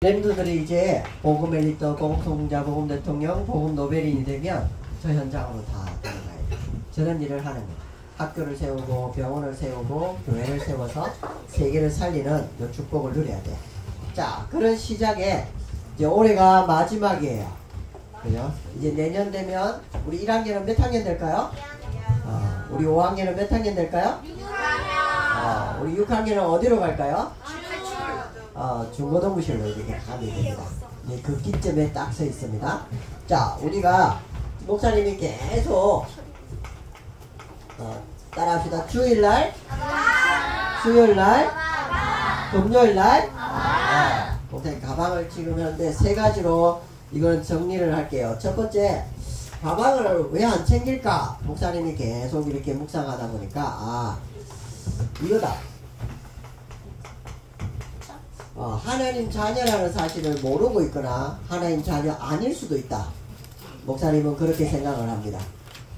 랜드들이 이제 복음 엘리트, 복음 성자, 복음 대통령, 복음 노벨인이 되면 저 현장으로 다 들어가야 돼요. 저런 일을 하는 거예요. 학교를 세우고 병원을 세우고 교회를 세워서 세계를 살리는 이 축복을 누려야 돼. 자, 그런 시작에 이제 올해가 마지막이에요. 그죠? 이제 내년 되면 우리 1학년은 몇 학년 될까요? 우리 5학년은 몇 학년 될까요? 6학년. 우리 6학년은 어디로 갈까요? 중고등부실로 이렇게 가게 됩니다. 이제 그 기점에 딱 서 있습니다. 자, 우리가 목사님이 계속 따라합시다. 주일날, 수요일날, 금요일날. 목사님 가방을 지금 하는데 세 가지로 이건 정리를 할게요. 첫 번째, 가방을 왜 안 챙길까? 목사님이 계속 이렇게 묵상하다 보니까 이거다. 하나님 자녀라는 사실을 모르고 있거나 하나님 자녀 아닐 수도 있다. 목사님은 그렇게 생각을 합니다.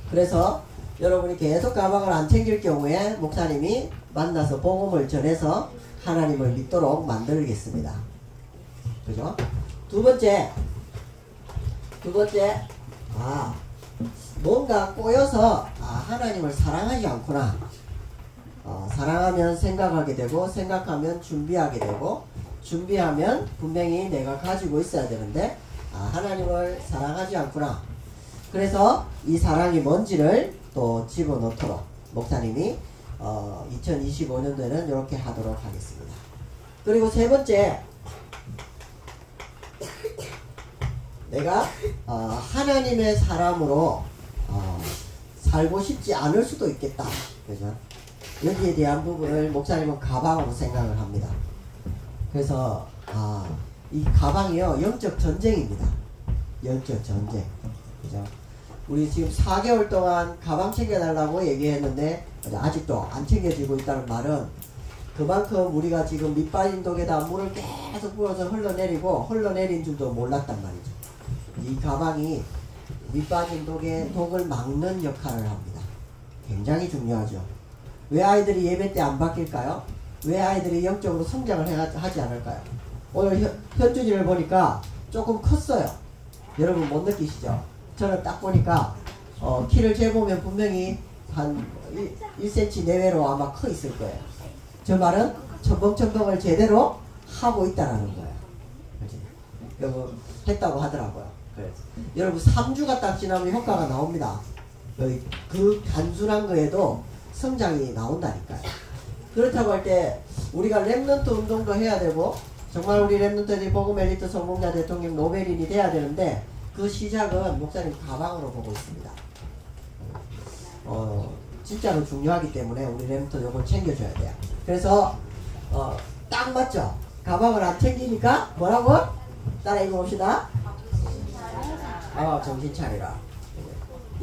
그래서 여러분이 계속 가방을 안 챙길 경우에 목사님이 만나서 복음을 전해서 하나님을 믿도록 만들겠습니다. 그죠? 두 번째, 뭔가 꼬여서 하나님을 사랑하지 않구나. 사랑하면 생각하게 되고, 생각하면 준비하게 되고, 준비하면 분명히 내가 가지고 있어야 되는데 하나님을 사랑하지 않구나. 그래서 이 사랑이 뭔지를 또 집어넣도록 목사님이 2025년도에는 이렇게 하도록 하겠습니다. 그리고 세 번째, 내가 하나님의 사람으로 살고 싶지 않을 수도 있겠다. 그죠? 여기에 대한 부분을 목사님은 가방으로 생각을 합니다. 그래서 이 가방이요, 영적 전쟁입니다. 영적 전쟁. 그죠? 우리 지금 4개월 동안 가방 챙겨달라고 얘기했는데 아직도 안 챙겨지고 있다는 말은 그만큼 우리가 지금 밑빠진 독에다 물을 계속 부어서 흘러내리고 흘러내린 줄도 몰랐단 말이죠. 이 가방이 밑빠진 독에 독을 막는 역할을 합니다. 굉장히 중요하죠. 왜 아이들이 예배 때 안 바뀔까요? 왜 아이들이 영적으로 성장을 하지 않을까요? 오늘 현준이를 보니까 조금 컸어요. 여러분 못 느끼시죠? 저는 딱 보니까 키를 재보면 분명히 한 1cm 내외로 아마 커 있을 거예요. 저 말은 첨벙첨벙을 제대로 하고 있다라는 거예요. 그렇지? 여러분 했다고 하더라고요. 그래서 여러분 3주가 딱 지나면 효과가 나옵니다. 그 단순한 거에도 성장이 나온다니까요. 그렇다고 할 때 우리가 랩넌트 운동도 해야 되고 정말 우리 랩넌트들이 복음 엘리트 성공자 대통령 노벨인이 돼야 되는데 그 시작은 목사님 가방으로 보고 있습니다. 진짜로 중요하기 때문에 우리 랩넌트 요걸 챙겨줘야 돼요. 그래서 딱 맞죠? 가방을 안 챙기니까 뭐라고? 따라 읽어봅시다. 정신 차리라.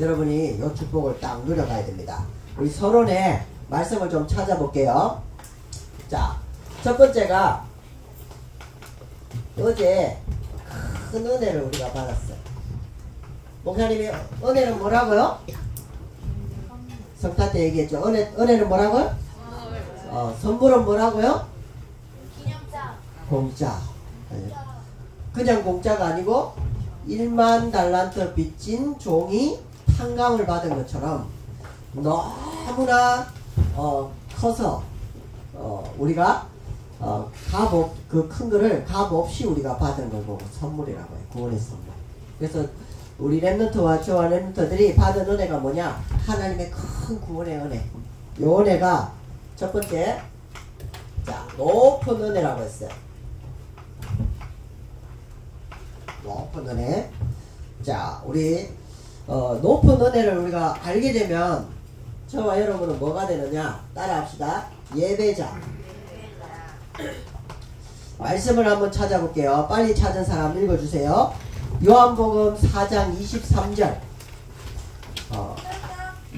여러분이 이 축복을 딱 누려가야 됩니다. 우리 서론에 말씀을 좀 찾아볼게요. 자, 첫 번째가 어제 큰 은혜를 우리가 받았어요. 목사님이 은혜는 뭐라고요? 성타 때 얘기했죠. 은혜는 뭐라고요? 선물은 뭐라고요? 기념자. 공짜. 그냥 공짜가 아니고 1만 달란트 빚진 종이 탕감을 받은 것처럼 너무나 커서 우리가 값 그 큰 거를 값 없이 우리가 받은 걸 보고 선물이라고 해요. 구원의 선물. 그래서 우리 랩넌트와 저와 랩넌트들이 받은 은혜가 뭐냐? 하나님의 큰 구원의 은혜. 이 은혜가 첫 번째, 자, 높은 은혜라고 했어요. 높은 은혜. 자, 우리 높은 은혜를 우리가 알게 되면 저와 여러분은 뭐가 되느냐? 따라합시다. 예배자. 말씀을 한번 찾아볼게요. 빨리 찾은 사람 읽어주세요. 요한복음 4장 23절.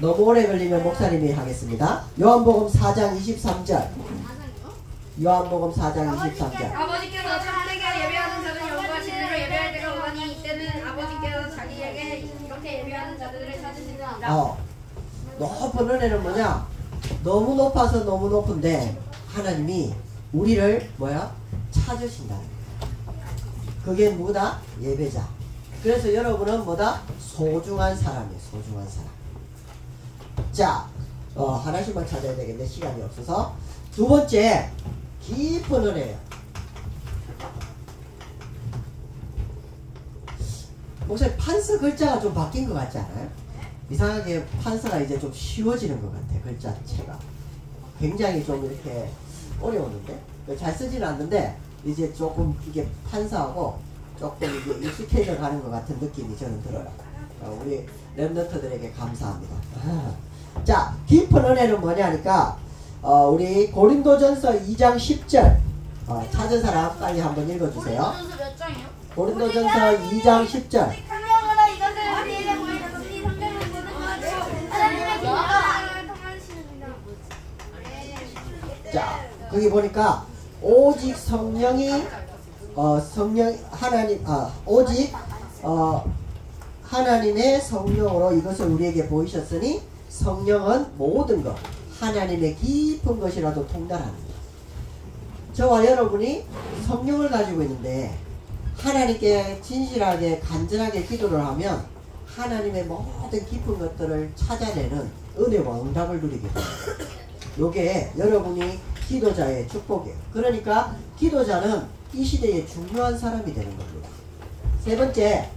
너무 오래 걸리면 목사님이 하겠습니다. 요한복음 4장 23절. 요한복음 4장 23절. 아버지께서 자기에게 예배하는 자는 영과 진리로 예배할 때가 오가니 이때는 아버지께서 자기에게 이렇게 예배하는 자들을 찾으시리라. 높은 은혜는 뭐냐? 너무 높아서 너무 높은데 하나님이 우리를 찾으신다. 그게 뭐다? 예배자. 그래서 여러분은 뭐다? 소중한 사람이에요. 소중한 사람. 자, 하나씩만 찾아야 되겠네. 시간이 없어서. 두 번째, 깊은 은혜예요. 목사님, 판서 글자가 좀 바뀐 것 같지 않아요? 이상하게 판서가 이제 좀 쉬워지는 것 같아. 글자체가 굉장히 좀 이렇게 어려웠는데 잘 쓰지는 않는데 이제 조금 이게 판서하고 조금 이게 익숙해져 가는 것 같은 느낌이 저는 들어요. 우리 랩런트들에게 감사합니다. 자, 깊은 은혜는 뭐냐니까 우리 고린도전서 2장 10절 찾은 사람 빨리 한번 읽어주세요. 고린도전서 몇 장이요? 고린도전서 2장 10절. 성령으로 이것을 우리에게 보이셨으니 성령은 모든 것을 하나님의 기능을 통하시느니라. 자, 거기 보니까 오직 성령이 오직 하나님의 성령으로 이것을 우리에게 보이셨으니 성령은 모든 것 하나님의 깊은 것이라도 통달합니다. 저와 여러분이 성령을 가지고 있는데 하나님께 진실하게 간절하게 기도를 하면 하나님의 모든 깊은 것들을 찾아내는 은혜와 응답을 누리게 됩니다. 요게 여러분이 기도자의 축복이에요. 그러니까 기도자는 이 시대에 중요한 사람이 되는 겁니다. 세 번째,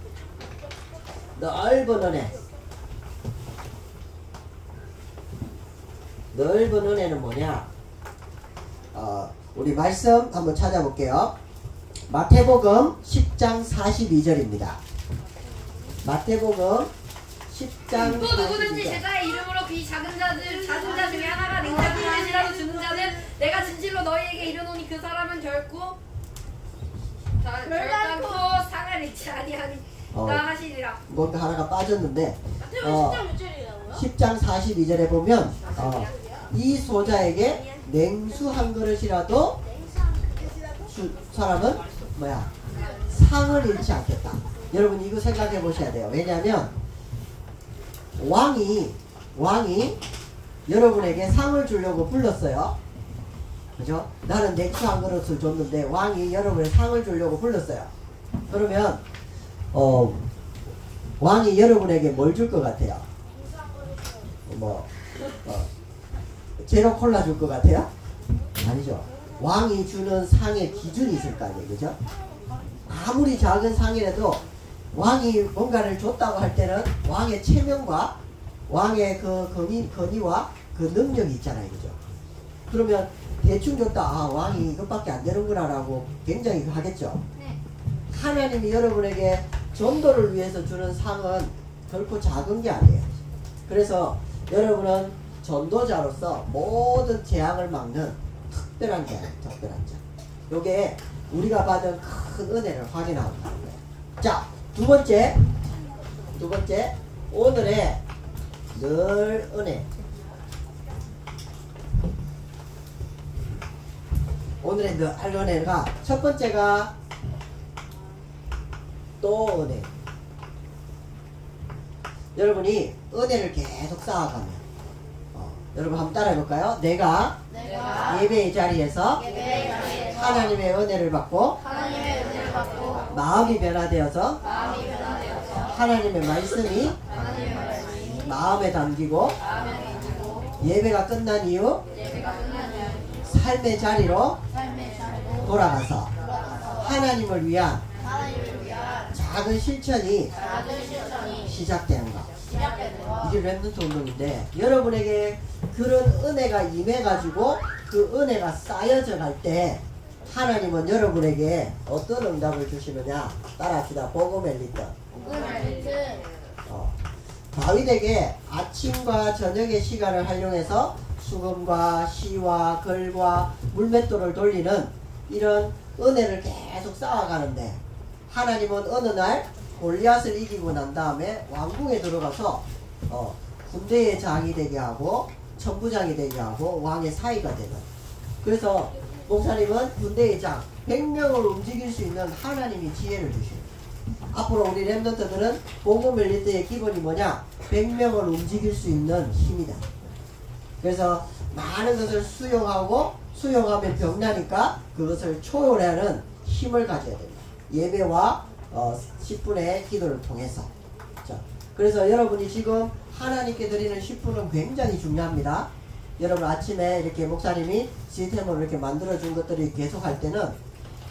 넓은 은혜. 넓은 은혜는 뭐냐? 우리 말씀 한번 찾아볼게요. 마태복음 10장 42절입니다. 마태복음 10장 또 누구든지 42절. 제자의 이름으로 비 작은 자 중에 하나가 냉장고에시라도 주는 자는 내가 진실로 너희에게 이르노니 그 사람은 결단코 상을 잃지 아니하니라 하시니라. 뭔가 하나가 빠졌는데 마태복음 10장 몇 절이라고요? 10장 42절에 보면 이 소자에게 냉수 한 그릇이라도 사람은 뭐야? 상을 잃지 않겠다. 여러분 이거 생각해 보셔야 돼요. 왜냐하면 왕이 여러분에게 상을 주려고 불렀어요. 그죠? 나는 냉수 한 그릇을 줬는데 왕이 여러분의 상을 주려고 불렀어요. 그러면 왕이 여러분에게 뭘 줄 것 같아요? 제로 콜라 줄 것 같아요? 아니죠. 왕이 주는 상의 기준이 있을 거 아니에요. 그죠? 아무리 작은 상이라도 왕이 뭔가를 줬다고 할 때는 왕의 체면과 왕의 그 건의와 그 능력이 있잖아요. 그죠? 그러면 대충 줬다. 왕이 이것밖에 안 되는구나 라고 굉장히 하겠죠. 네. 하나님이 여러분에게 전도를 위해서 주는 상은 결코 작은 게 아니에요. 그래서 여러분은 전도자로서 모든 재앙을 막는 특별한 자, 특별한 자. 요게 우리가 받은 큰 은혜를 확인하고 가는 거예요. 자, 두 번째, 오늘의 늘 은혜. 오늘의 늘 은혜가 첫 번째가 또 은혜. 여러분이 은혜를 계속 쌓아가면 여러분 한번 따라해볼까요? 내가 예배의 자리에서 하나님의 은혜를 받고 마음이 변화되어서 하나님의 말씀이 마음에 담기고 예배가 끝난 이후 삶의 자리로 돌아가서 하나님을 위한 작은 실천이 시작되는 것. 이게 랩런트 운동인데 여러분에게 그런 은혜가 임해가지고 그 은혜가 쌓여져 갈 때 하나님은 여러분에게 어떤 응답을 주시느냐. 따라합시다. 보고멜리트. 다윗에게 아침과 저녁의 시간을 활용해서 수금과 시와 글과 물맷돌을 돌리는 이런 은혜를 계속 쌓아가는데 하나님은 어느 날 골리앗을 이기고 난 다음에 왕궁에 들어가서 군대의 장이 되게 하고 천부장이 되게 하고 왕의 사이가 되는. 그래서 목사님은 군대의 장 100명을 움직일 수 있는 하나님이 지혜를 주십니다. 앞으로 우리 랩런트들은 보고멜리트의 기본이 뭐냐? 100명을 움직일 수 있는 힘이다. 그래서 많은 것을 수용하면 병나니까 그것을 초월하는 힘을 가져야 된다. 예배와 10분의 기도를 통해서. 자, 그래서 여러분이 지금 하나님께 드리는 10분은 굉장히 중요합니다. 여러분 아침에 이렇게 목사님이 시스템으로 이렇게 만들어준 것들이 계속 할 때는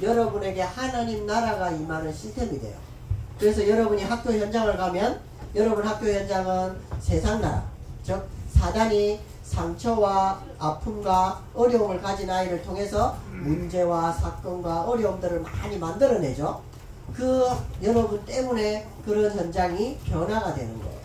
여러분에게 하나님 나라가 임하는 시스템이 돼요. 그래서 여러분이 학교 현장을 가면 여러분 학교 현장은 세상 나라, 즉 사단이 상처와 아픔과 어려움을 가진 아이를 통해서 문제와 사건과 어려움들을 많이 만들어내죠. 그 여러분 때문에 그런 현장이 변화가 되는 거예요.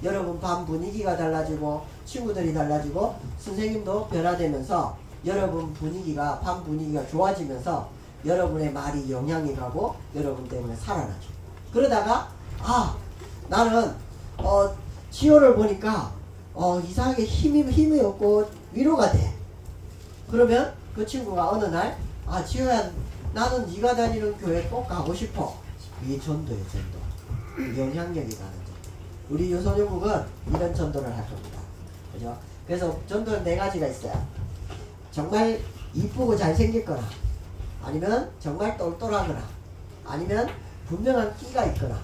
여러분 반 분위기가 달라지고 친구들이 달라지고 선생님도 변화되면서 여러분 분위기가 반 분위기가 좋아지면서 여러분의 말이 영향이 가고 여러분 때문에 살아나죠. 그러다가 나는 지호를 보니까 이상하게 힘이 없고 위로가 돼. 그러면 그 친구가 어느 날 지호야 나는 네가 다니는 교회 꼭 가고 싶어. 이게 전도예요. 전도. 영향력이 가는 전도. 우리 유소년국은 이런 전도를 할 겁니다. 그죠? 그래서 전도는 4가지가 있어요. 정말 이쁘고 잘생겼거나 아니면 정말 똘똘하거나 아니면 분명한 끼가 있거나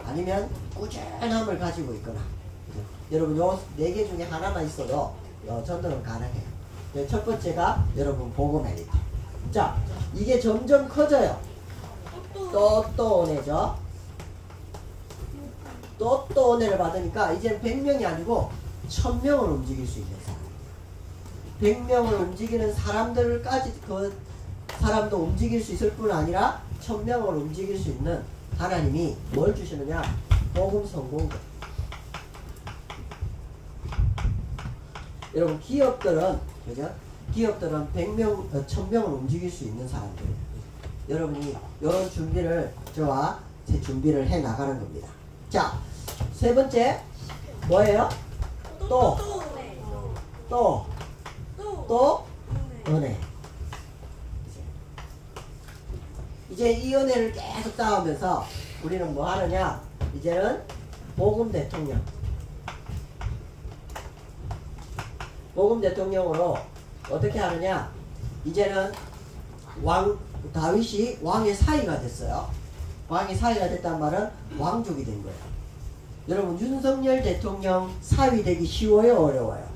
아니면 꾸준함을 가지고 있거나. 그죠? 여러분 요 4개 중에 하나만 있어도 전도는 가능해요. 첫 번째가 여러분 복음 엘리트. 자, 이게 점점 커져요. 또 은혜죠. 또 은혜를 받으니까 이제 100명이 아니고 1000명을 움직일 수 있는 사람. 100명을 움직이는 사람들까지 그 사람도 움직일 수 있을 뿐 아니라 1000명을 움직일 수 있는 하나님이 뭘 주시느냐? 복음 성공적. 여러분 기업들은 그죠? 기업들은 100명, 1000명을 움직일 수 있는 사람들이에요. 여러분이 이런 준비를 저와 제 준비를 해 나가는 겁니다. 자, 세 번째 뭐예요? 또 은혜. 이제 이 은혜를 계속 쌓으면서 우리는 뭐 하느냐? 이제는 복음 대통령. 복음 대통령으로 어떻게 하느냐? 이제는 다윗이 왕의 사위가 됐어요. 왕의 사위가 됐단 말은 왕족이 된 거예요. 여러분 윤석열 대통령 사위 되기 쉬워요? 어려워요?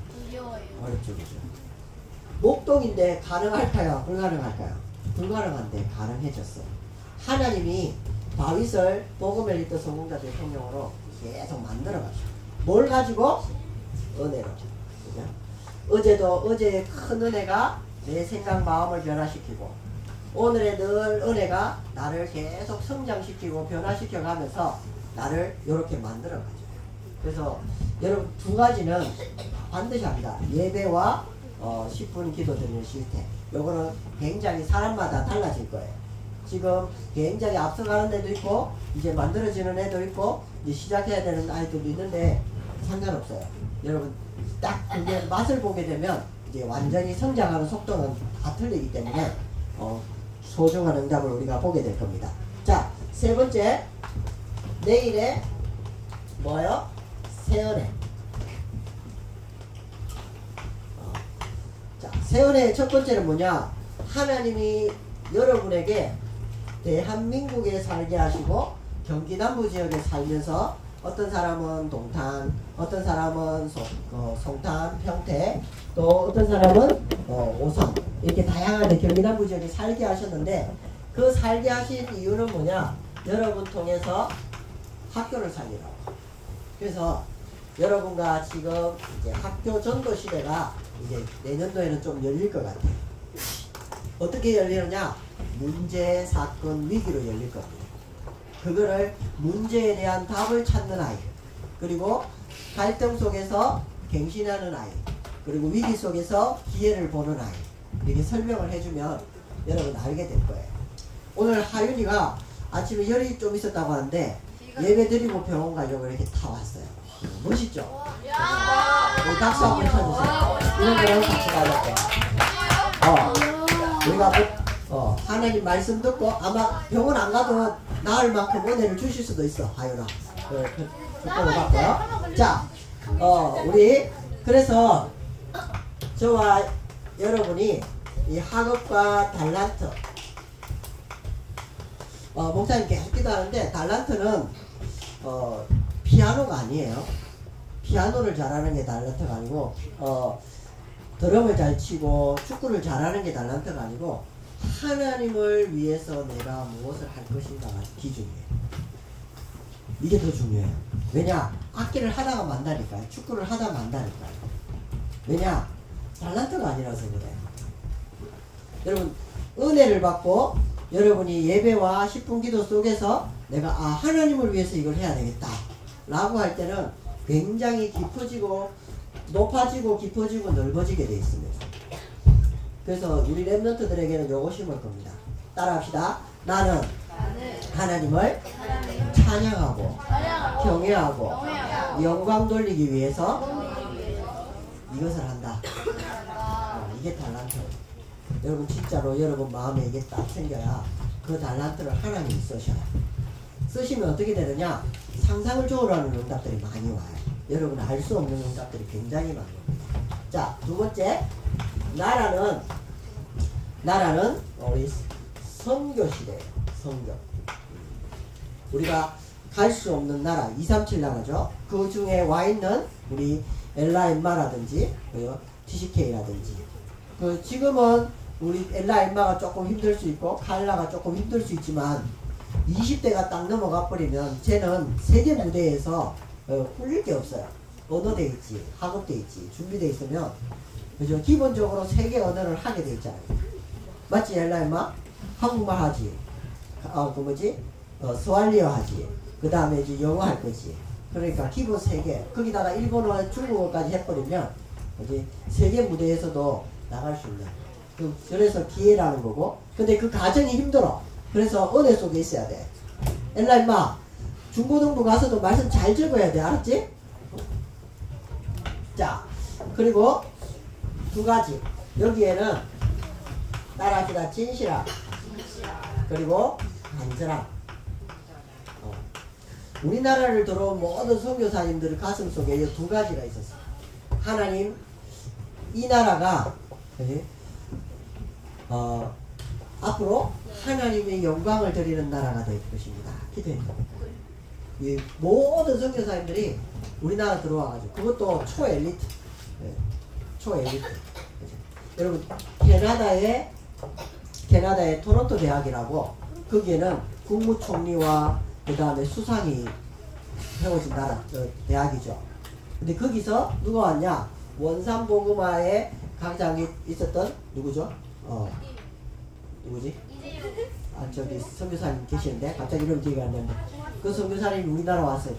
어렵죠. 그죠? 목동인데 가능할까요? 불가능할까요? 불가능한데 가능해졌어요. 하나님이 다윗을 복음 엘리트 성공자 대통령으로 계속 만들어가죠. 뭘 가지고? 은혜로. 그죠? 어제의 큰 은혜가 내 생각 마음을 변화시키고 오늘의 늘 은혜가 나를 계속 성장시키고 변화시켜 가면서 나를 이렇게 만들어 가죠. 그래서 여러분 2가지는 반드시 합니다. 예배와 10분 기도 드리는 시스템. 요거는 굉장히 사람마다 달라질 거예요. 지금 굉장히 앞서가는 애도 있고 이제 만들어지는 애도 있고 이제 시작해야 되는 아이들도 있는데 상관없어요. 여러분 딱 그게 맛을 보게 되면 이제 완전히 성장하는 속도는 다 틀리기 때문에 소중한 응답을 우리가 보게 될 겁니다. 자, 세 번째 내일의 뭐요? 새은혜. 자, 새은혜의 첫 번째는 뭐냐? 하나님이 여러분에게 대한민국에 살게 하시고 경기 남부 지역에 살면서 어떤 사람은 동탄, 어떤 사람은 송탄, 평택, 또 어떤 사람은 오성 이렇게 다양한 경기 남부 지역에 살게 하셨는데 그 살게 하신 이유는 뭐냐? 여러분 통해서 학교를 살리라고. 그래서 여러분과 지금 이제 학교 전도 시대가 이제 내년도에는 좀 열릴 것 같아요. 어떻게 열리느냐? 문제, 사건, 위기로 열릴 겁니다. 그거를 문제에 대한 답을 찾는 아이, 그리고 갈등 속에서 갱신하는 아이, 그리고 위기 속에서 기회를 보는 아이, 이렇게 설명을 해주면 여러분 알게 될 거예요. 오늘 하윤이가 아침에 열이 좀 있었다고 하는데 예배 드리고 병원 가려고 이렇게 다 왔어요. 멋있죠? 우리 박수 한번 쳐주세요. 이런 거랑 같이 가려고. 우리가 하나님 말씀 듣고 아마 병원 안 가도 나을 만큼 은혜를 주실 수도 있어. 하윤아. 축복을 받고요. 자, 우리 그래서 저와 여러분이 이 학업과 달란트 목사님 계속 기도하는데 달란트는 피아노가 아니에요. 피아노를 잘하는 게 달란트가 아니고 드럼을 잘 치고 축구를 잘하는 게 달란트가 아니고 하나님을 위해서 내가 무엇을 할 것인가가 기준이에요. 이게 더 중요해요. 왜냐? 악기를 하다가 만다니까요. 축구를 하다 만다니까요. 왜냐? 달란트가 아니라서 그래요. 여러분 은혜를 받고 여러분이 예배와 10분 기도 속에서 내가 하나님을 위해서 이걸 해야 되겠다 라고 할 때는 굉장히 깊어지고 높아지고 깊어지고 넓어지게 되어 있습니다. 그래서 우리 랩런트들에게는 요거 심을 겁니다. 따라합시다. 나는 하나님을 찬양하고 경외하고 영광 돌리기 위해서 이것을 한다. 이게 달란트. 여러분 진짜로 여러분 마음에 이게 딱 생겨야 그 달란트를 하나님이 쓰셔요. 쓰시면 어떻게 되느냐? 상상을 초월하는 응답들이 많이 와요. 여러분 알 수 없는 응답들이 굉장히 많이 옵니다. 자, 두 번째 나라는 우리 선교 시대예요. 선교. 우리가 갈 수 없는 나라 237 나라죠. 그 중에 와 있는 우리 엘라 엠마라든지 그리고 TCK라든지 지금은 우리 엘라 엠마가 조금 힘들 수 있고 칼라가 조금 힘들 수 있지만 20대가 딱 넘어가 버리면 쟤는 세계 무대에서 꿀릴 게 없어요. 언어돼 있지, 학업돼 있지, 준비돼 있으면 그죠? 기본적으로 세계 언어를 하게 돼 있잖아요. 맞지 엘라 엠마? 한국말 하지. 스왈리어 하지. 그 다음에 이제 영어 할 거지. 그러니까 기본 세계. 거기다가 일본어, 중국어까지 해버리면 이제 세계 무대에서도 나갈 수 있는. 그래서 기회라는 거고. 근데 그 과정이 힘들어. 그래서 은혜 속에 있어야 돼. 엘라 임마 중고등부 가서도 말씀 잘 적어야 돼. 알았지? 자, 그리고 두 가지. 여기에는 따라합시다. 진실함. 그리고 간절함. 우리나라를 들어온 모든 선교사님들 가슴 속에 이 두 가지가 있었어요. 하나님, 이 나라가 앞으로 하나님의 영광을 드리는 나라가 될 것입니다. 기도했죠. 이 모든 선교사님들이 우리나라 들어와가지고 그것도 초엘리트. 초엘리트. 여러분 캐나다의 토론토 대학이라고 거기에는 국무총리와 그 다음에 수상이 세워진 대학이죠. 근데 거기서 누가 왔냐? 원산복음화의 강장이 있었던 누구죠? 누구지? 저기 선교사님 계시는데 갑자기 이름 기억이 안 나는데 그 선교사님이 우리나라 왔어요.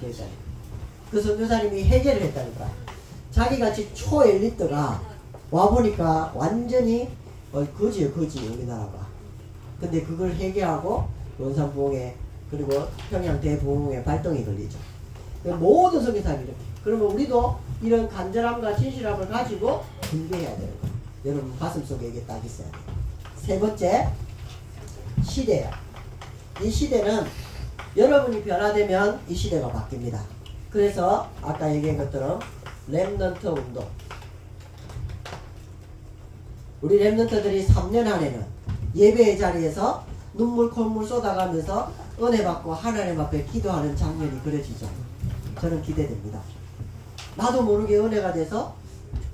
그 선교사님이 해결을 했다니까. 자기같이 초엘리트가 와보니까 완전히 거지예요. 거지 우리나라가. 근데 그걸 해결하고 원산부흥회 그리고 평양 대부흥회 발동이 걸리죠. 모든 선교사님들. 그러면 우리도 이런 간절함과 진실함을 가지고 준비해야 되는 거예요. 여러분 가슴속에 이게 딱 있어야 돼요. 세 번째 시대예요. 이 시대는 여러분이 변화되면 이 시대가 바뀝니다. 그래서 아까 얘기한 것처럼 렘넌트 운동. 우리 렘넌트들이 3년 안에는 예배의 자리에서 눈물 콧물 쏟아가면서 은혜 받고 하나님 앞에 기도하는 장면이 그려지죠. 저는 기대됩니다. 나도 모르게 은혜가 돼서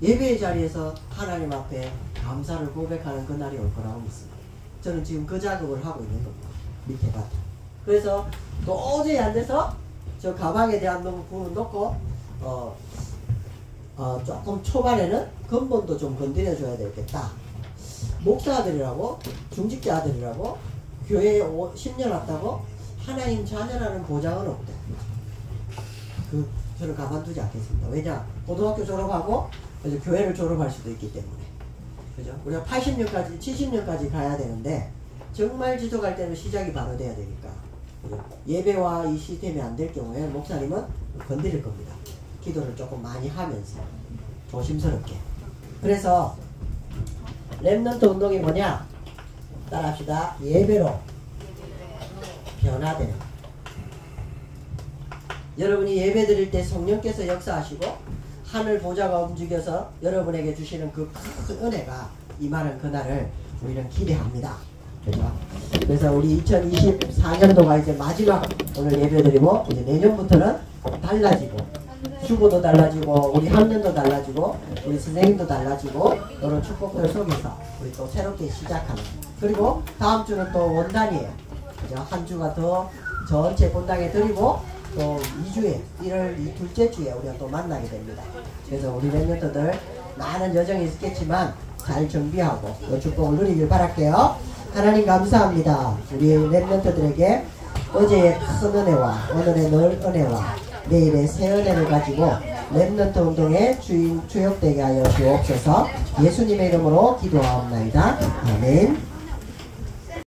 예배의 자리에서 하나님 앞에 감사를 고백하는 그날이 올 거라고 믿습니다. 저는 지금 그 작업을 하고 있는 겁니다. 밑에 밭에. 그래서 도저히 안 돼서 저 가방에 대한 부분 놓고 조금 초반에는 근본도 좀 건드려 줘야 되겠다. 목사들이라고 중직자들이라고 교회에 10년 왔다고 하나님 자녀라는 보장은 없대. 저는 가만두지 않겠습니다. 왜냐? 고등학교 졸업하고 이제 교회를 졸업할 수도 있기 때문에. 그죠? 우리가 80년까지 70년까지 가야 되는데 정말 지속할 때는 시작이 바로 돼야 되니까. 그죠? 예배와 이 시스템이 안 될 경우에 목사님은 건드릴 겁니다. 기도를 조금 많이 하면서 조심스럽게. 그래서 렘넌트 운동이 뭐냐? 따라합시다. 예배로 변화되는. 여러분이 예배 드릴 때 성령께서 역사하시고 하늘 보좌가 움직여서 여러분에게 주시는 그 큰 은혜가 임하는 그날을 우리는 기대합니다. 그죠? 그래서 우리 2024년도가 이제 마지막 오늘 예배드리고 이제 내년부터는 달라지고 주보도 달라지고 우리 학년도 달라지고 우리 선생님도 달라지고 이런 축복들 속에서 우리 또 새롭게 시작하는 그리고 다음 주는 또 원단이에요. 그죠? 한 주가 더 전체 본당에 드리고 또 2주에 1월 둘째 주에 우리가 또 만나게 됩니다. 그래서 우리 랩런터들 많은 여정이 있겠지만 잘 준비하고 그 축복을 누리길 바랄게요. 하나님 감사합니다. 우리 랩런터들에게 어제의 큰 은혜와 오늘의 늘 은혜와 내일의 새 은혜를 가지고 랩런터 운동의 주역되게 하여 주옵소서. 예수님의 이름으로 기도하옵나이다. 아멘.